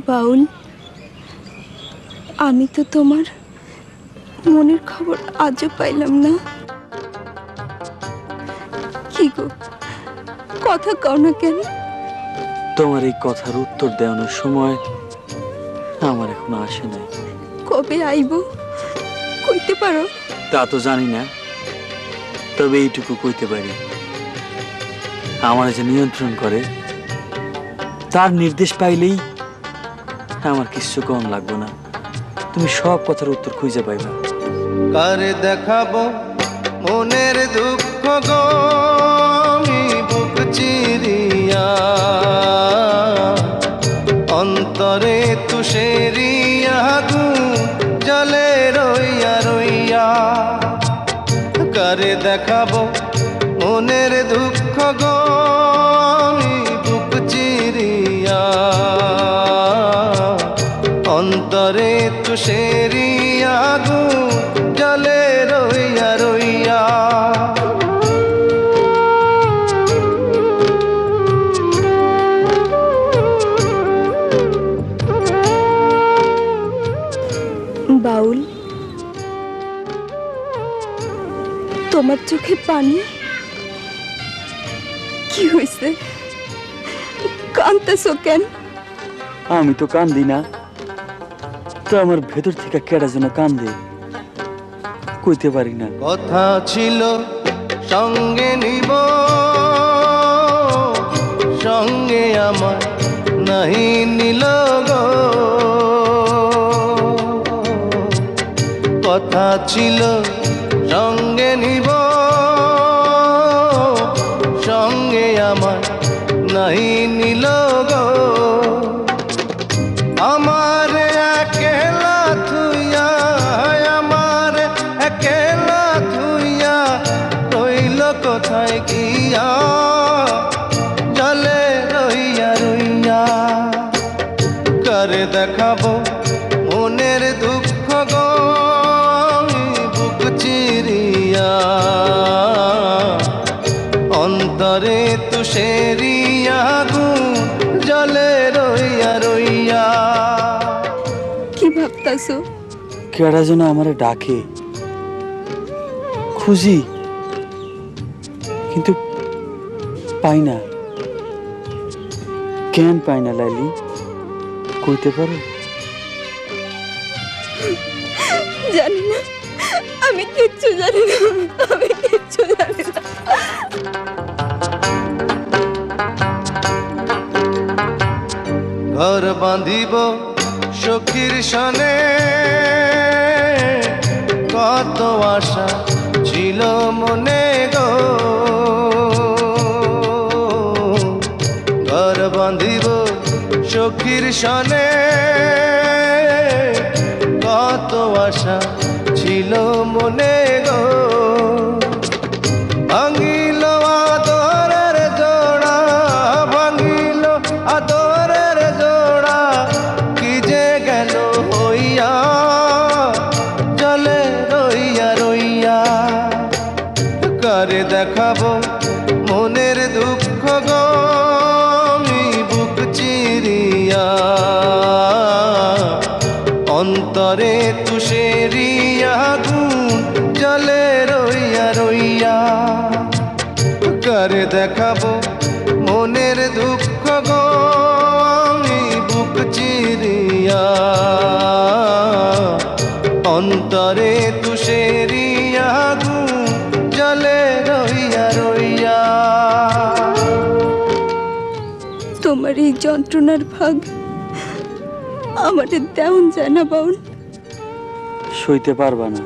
বাউল, আমি তো তোমার মনের খবর আজও পাইলাম না। কি গো, কথা কও না কেন? তোমার এই কথার উত্তর দেওয়ানোর সময় আমার এখনো আসে নাই। কবে আইব কইতে পারো? তা তো জানি না, তবে এইটুকু কইতে পারি, আমার যে নিয়ন্ত্রণ করে তার নির্দেশ পাইলেই আমার কিছু কম লাগবে না। তুমি সব কথার উত্তর খুঁজে পাইবা। কারে দেখাবো মনের দুঃখ গো আমি বুক চিরিয়া, অন্তরে তুষেরিয়া জলে রইয়া রইয়া। কারে দেখাবো মনের দুঃখ গো আমি বুক চিরিয়া, অন্তরে তুষেরিয়া জলে রইয়া রইয়া। বাউল, তোমার চোখে পানি? কি হয়েছে, কাঁদতেছো কেন? আমি তো কান্দি না, তো আমার ভেতর থেকে কেডা যেন কান্দে, কইতে পারি না। কথা ছিল সঙ্গে নিব, সঙ্গে আমার নাহি নিল গো। কথা ছিল সঙ্গে নিব, সঙ্গে আমার নাহি নিল গো। আমার একলা থুইয়া, আমার একলা থুইয়া রইল কোথায় গিয়া, জলে রইয়া রইয়া। কারে দেখাবো মনের দুঃখ গো আমি বুক চিরিয়া, অন্তরে তুষেরিয়া জলে রইয়া রইয়া। কি ভাবতাছো? কেডা যেন আমারে ডাকে, খুঁজি কিন্তু পাই না। কেন পাই না লাইলি, কইতে পারো? জানি না, আমি কিচ্ছু জানি না, আমি কিচ্ছু জানি না। ঘর বাঁধিব সখীর সনে, কত আশা ছিল মনে গো। ঘর বাঁধিব সখীর সনে, কত আশা ছিল মনে গো। ভাঙিল আদরের জোড়া, ভাঙিল আদরের জোড়া, কি যে গেল হইয়া, জলে রইয়া রইয়া। কারে দেখাবো মনের দুঃখ গো আমি বুক চিরিয়া, অন্তরে তুষেরিয়া জলে রইয়া রইয়া। কারে দেখাবো মনের দুঃখ গো আমি বুক চিরিয়া, অন্তরে তুষেরিয়া জলে রইয়া রইয়া। তোমার এই যন্ত্রণার ভাগ আমাদের দেওন যায় না বাউল। সইতে পারবা না।